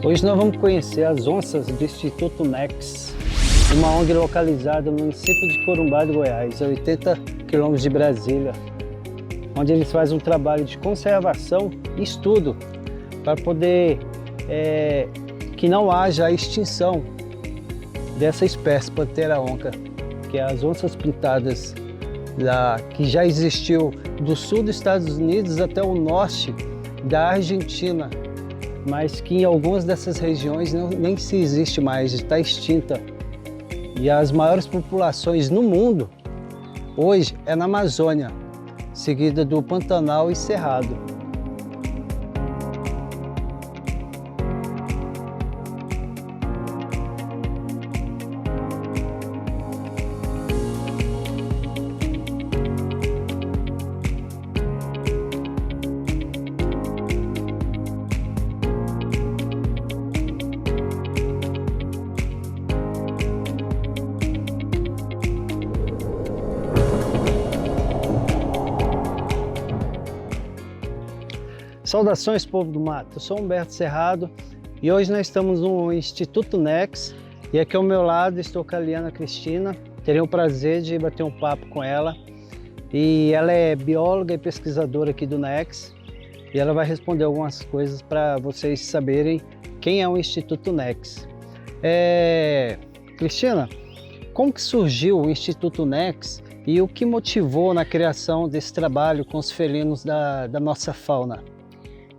Hoje nós vamos conhecer as onças do Instituto NEX, uma ONG localizada no município de Corumbá de Goiás, a 80 quilômetros de Brasília, onde eles fazem um trabalho de conservação e estudo para poder que não haja a extinção dessa espécie Panthera onca, que é as onças pintadas que já existiu do sul dos Estados Unidos até o norte da Argentina, mas que em algumas dessas regiões nem se existe mais, está extinta. E as maiores populações no mundo hoje é na Amazônia, seguida do Pantanal e Cerrado. Saudações, povo do mato, eu sou Humberto Cerrado e hoje nós estamos no Instituto NEX e aqui ao meu lado estou com a Liana Cristina. Terei o prazer de bater um papo com ela e ela é bióloga e pesquisadora aqui do NEX e ela vai responder algumas coisas para vocês saberem quem é o Instituto NEX. Cristina, como que surgiu o Instituto NEX e o que motivou na criação desse trabalho com os felinos da nossa fauna?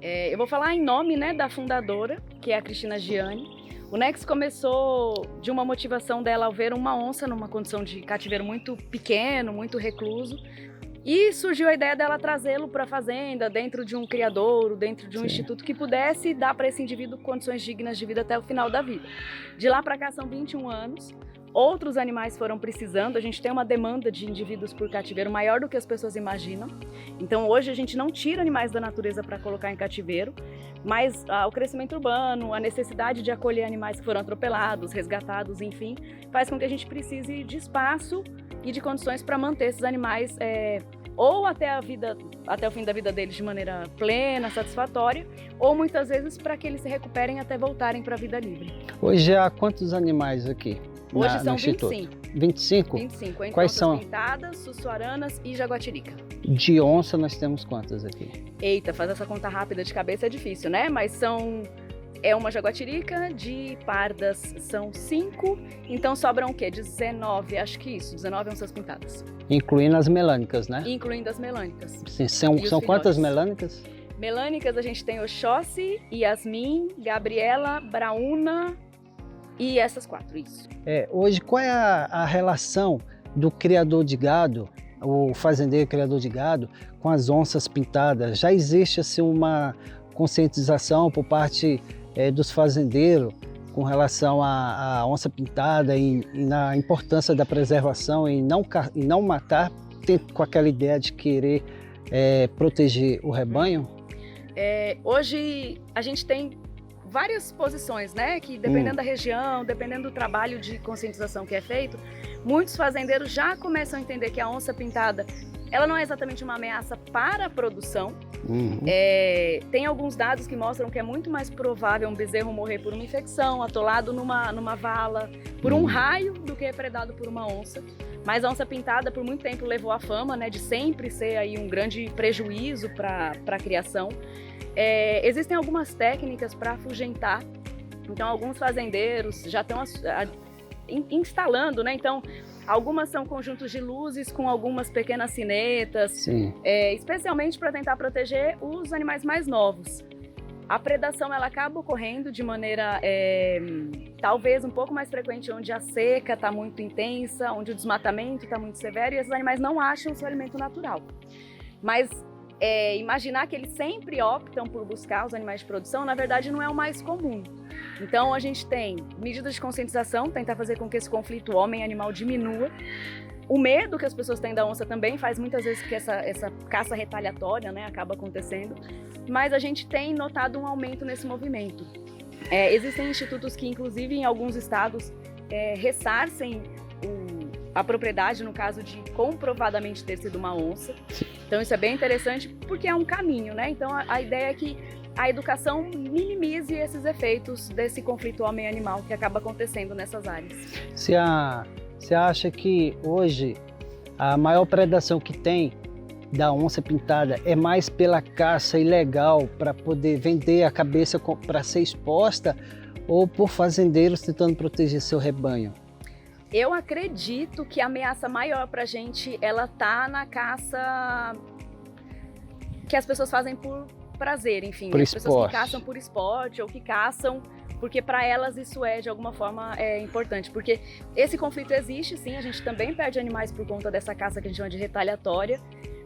Eu vou falar em nome, da fundadora, que é a Cristina Gianni. O NEX começou de uma motivação dela ao ver uma onça numa condição de cativeiro muito pequeno, muito recluso. E surgiu a ideia dela trazê-lo para a fazenda, dentro de um criadouro, dentro de um instituto que pudesse dar para esse indivíduo condições dignas de vida até o final da vida. De lá para cá são 21 anos. Outros animais foram precisando, a gente tem uma demanda de indivíduos por cativeiro maior do que as pessoas imaginam. Então hoje a gente não tira animais da natureza para colocar em cativeiro, mas o crescimento urbano, a necessidade de acolher animais que foram atropelados, resgatados, enfim, faz com que a gente precise de espaço e de condições para manter esses animais ou até o fim da vida deles de maneira plena, satisfatória, ou muitas vezes para que eles se recuperem até voltarem para a vida livre. Hoje há quantos animais aqui? Hoje são 25. 25? 25, entre Quais onças são? Pintadas, sussuaranas e jaguatirica. De onça nós temos quantas aqui? Eita, fazer essa conta rápida de cabeça é difícil, né? Mas uma jaguatirica, de pardas são 5, então sobram o quê? 19, acho que isso, 19 onças pintadas. Incluindo as melânicas, né? Incluindo as melânicas. Sim, são quantas melânicas? Melânicas a gente tem Oxóssi, Yasmin, Gabriela, Brauna e essas 4, isso. Hoje, qual é a relação do criador de gado, o fazendeiro criador de gado, com as onças pintadas? Já existe assim, uma conscientização por parte dos fazendeiros com relação à onça pintada e na importância da preservação e não matar, com aquela ideia de querer proteger o rebanho? Hoje a gente tem várias posições, que dependendo da região, dependendo do trabalho de conscientização que é feito, muitos fazendeiros já começam a entender que a onça pintada, ela não é exatamente uma ameaça para a produção. Tem alguns dados que mostram que é muito mais provável um bezerro morrer por uma infecção, atolado numa vala, por um raio, do que predado por uma onça. Mas a onça pintada por muito tempo levou a fama, de sempre ser aí um grande prejuízo para a criação. Existem algumas técnicas para afugentar, então alguns fazendeiros já estão instalando, então algumas são conjuntos de luzes com algumas pequenas sinetas, especialmente para tentar proteger os animais mais novos. A predação ela acaba ocorrendo de maneira talvez um pouco mais frequente onde a seca está muito intensa, onde o desmatamento está muito severo e esses animais não acham o seu alimento natural. Mas imaginar que eles sempre optam por buscar os animais de produção, na verdade não é o mais comum. Então a gente tem medidas de conscientização, tentar fazer com que esse conflito homem-animal diminua. O medo que as pessoas têm da onça também faz muitas vezes que essa caça retaliatória acaba acontecendo, mas a gente tem notado um aumento nesse movimento. Existem institutos que, inclusive, em alguns estados, ressarcem a propriedade no caso de comprovadamente ter sido uma onça. Então isso é bem interessante porque é um caminho, né? Então a ideia é que a educação minimize esses efeitos desse conflito homem-animal que acaba acontecendo nessas áreas. Você acha que hoje a maior predação que tem da onça-pintada é mais pela caça ilegal para poder vender a cabeça para ser exposta ou por fazendeiros tentando proteger seu rebanho? Eu acredito que a ameaça maior para a gente, ela tá na caça que as pessoas fazem por prazer, enfim. Por as esporte. Pessoas que caçam por esporte ou que caçam porque para elas isso de alguma forma importante. Porque esse conflito existe, sim, a gente também perde animais por conta dessa caça que a gente chama de retaliatória,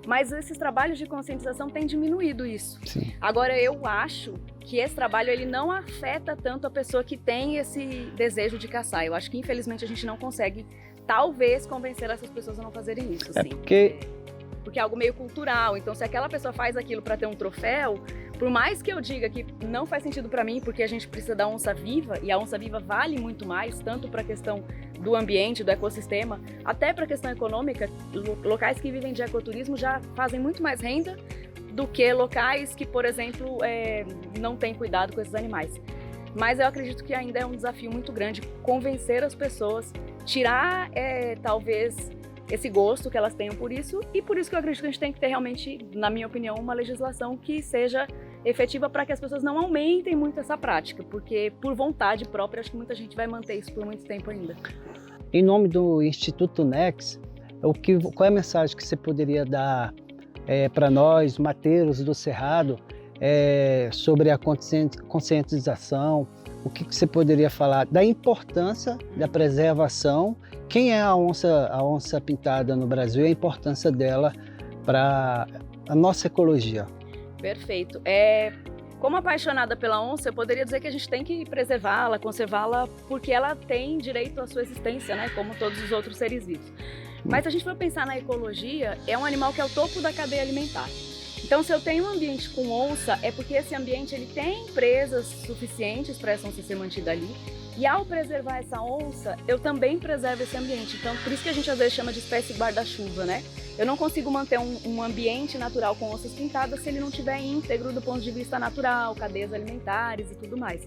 mas esses trabalhos de conscientização têm diminuído isso. Sim. Agora, eu acho que esse trabalho ele não afeta tanto a pessoa que tem esse desejo de caçar. Eu acho que, infelizmente, a gente não consegue, talvez, convencer essas pessoas a não fazerem isso. Sim. Porque é algo meio cultural. Então, se aquela pessoa faz aquilo para ter um troféu, por mais que eu diga que não faz sentido para mim, porque a gente precisa da onça viva, e a onça viva vale muito mais, tanto para a questão do ambiente, do ecossistema, até para a questão econômica, locais que vivem de ecoturismo já fazem muito mais renda do que locais que, por exemplo, não têm cuidado com esses animais. Mas eu acredito que ainda é um desafio muito grande convencer as pessoas, tirar, talvez, esse gosto que elas tenham por isso, e por isso que eu acredito que a gente tem que ter realmente, na minha opinião, uma legislação que seja efetiva para que as pessoas não aumentem muito essa prática, porque por vontade própria, acho que muita gente vai manter isso por muito tempo ainda. Em nome do Instituto NEX, qual é a mensagem que você poderia dar para nós, mateiros do Cerrado, sobre a conscientização? O que você poderia falar da importância da preservação? Quem é a onça pintada no Brasil e a importância dela para a nossa ecologia? Perfeito. Como apaixonada pela onça, eu poderia dizer que a gente tem que preservá-la, conservá-la, porque ela tem direito à sua existência, né? Como todos os outros seres vivos. Mas se a gente for pensar na ecologia, é um animal que é o topo da cadeia alimentar. Então, se eu tenho um ambiente com onça, é porque esse ambiente ele tem presas suficientes para essa onça ser mantida ali. E ao preservar essa onça, eu também preservo esse ambiente. Então, por isso que a gente às vezes chama de espécie guarda-chuva, né? Eu não consigo manter um ambiente natural com onças pintadas se ele não estiver íntegro do ponto de vista natural, cadeias alimentares e tudo mais.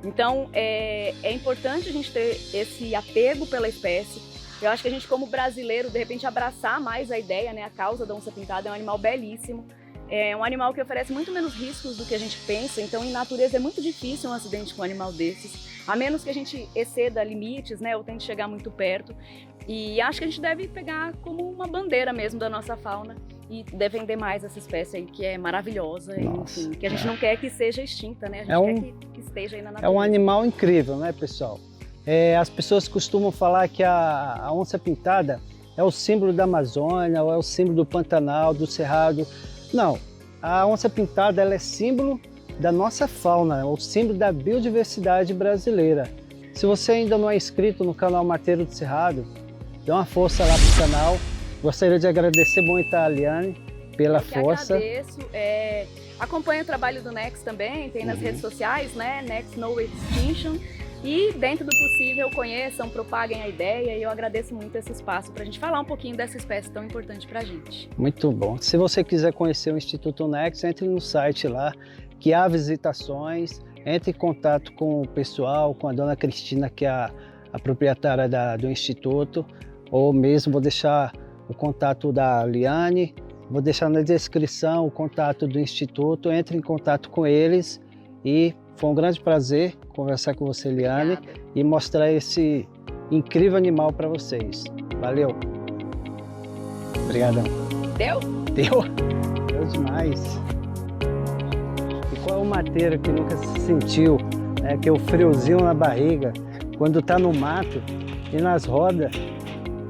Então, é importante a gente ter esse apego pela espécie. Eu acho que a gente, como brasileiro, de repente abraçar mais a ideia, né? A causa da onça pintada é um animal belíssimo. É um animal que oferece muito menos riscos do que a gente pensa, então em natureza é muito difícil um acidente com um animal desses, a menos que a gente exceda limites, né, ou tente chegar muito perto. E acho que a gente deve pegar como uma bandeira mesmo da nossa fauna e defender mais essa espécie aí, que é maravilhosa, enfim, que a gente não quer que seja extinta, né, a gente quer que esteja aí na natureza. É um animal incrível, né, pessoal? As pessoas costumam falar que a onça pintada é o símbolo da Amazônia, ou é o símbolo do Pantanal, do Cerrado. Não, a onça pintada ela é símbolo da nossa fauna, é o símbolo da biodiversidade brasileira. Se você ainda não é inscrito no canal Mateiro do Cerrado, dê uma força lá pro canal. Gostaria de agradecer muito a Liane pela força. Eu que agradeço. Acompanhe o trabalho do NEX também, tem nas redes sociais, né? NEX No Extinction. E, dentro do possível, conheçam, propaguem a ideia, e eu agradeço muito esse espaço para a gente falar um pouquinho dessa espécie tão importante para a gente. Muito bom. Se você quiser conhecer o Instituto NEX, entre no site lá, que há visitações, entre em contato com o pessoal, com a dona Cristina, que é a proprietária do Instituto, ou mesmo vou deixar o contato da Liane, vou deixar na descrição o contato do Instituto, entre em contato com eles e foi um grande prazer conversar com você, Liane, Obrigada. E mostrar esse incrível animal para vocês. Valeu! Obrigadão! Deu? Deu demais! E qual é o mateiro que nunca se sentiu, né, que é o friozinho na barriga, quando está no mato e nas rodas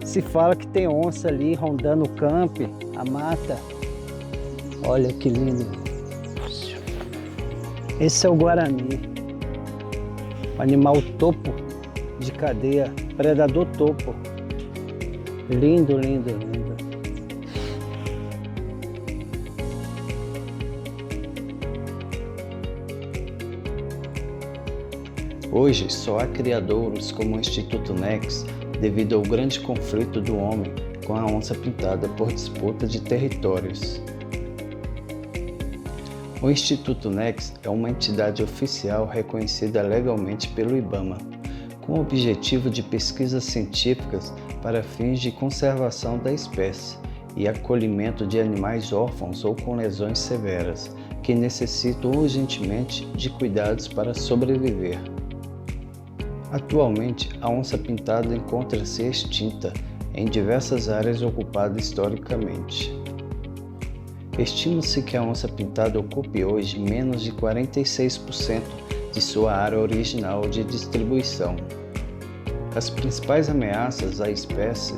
se fala que tem onça ali rondando o campo, a mata. Olha que lindo! Esse é o Guarani, o animal topo de cadeia, predador topo. Lindo, lindo, lindo. Hoje só há criadouros como o Instituto NEX devido ao grande conflito do homem com a onça pintada por disputa de territórios. O O Instituto NEX é uma entidade oficial reconhecida legalmente pelo IBAMA, com o objetivo de pesquisas científicas para fins de conservação da espécie e acolhimento de animais órfãos ou com lesões severas, que necessitam urgentemente de cuidados para sobreviver. Atualmente, a onça-pintada encontra-se extinta em diversas áreas ocupadas historicamente. Estima-se que a onça-pintada ocupe hoje menos de 46% de sua área original de distribuição. As principais ameaças à espécie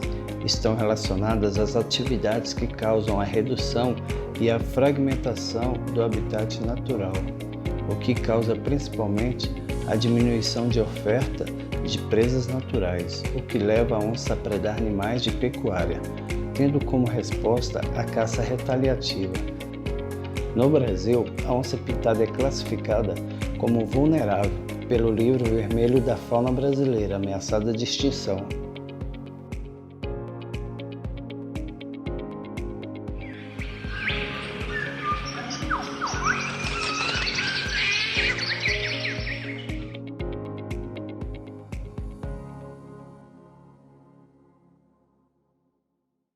estão relacionadas às atividades que causam a redução e a fragmentação do habitat natural, o que causa principalmente a diminuição de oferta de presas naturais, o que leva a onça a predar animais de pecuária, tendo como resposta a caça retaliativa. No Brasil, a onça-pintada é classificada como vulnerável pelo Livro Vermelho da Fauna Brasileira, ameaçada de extinção.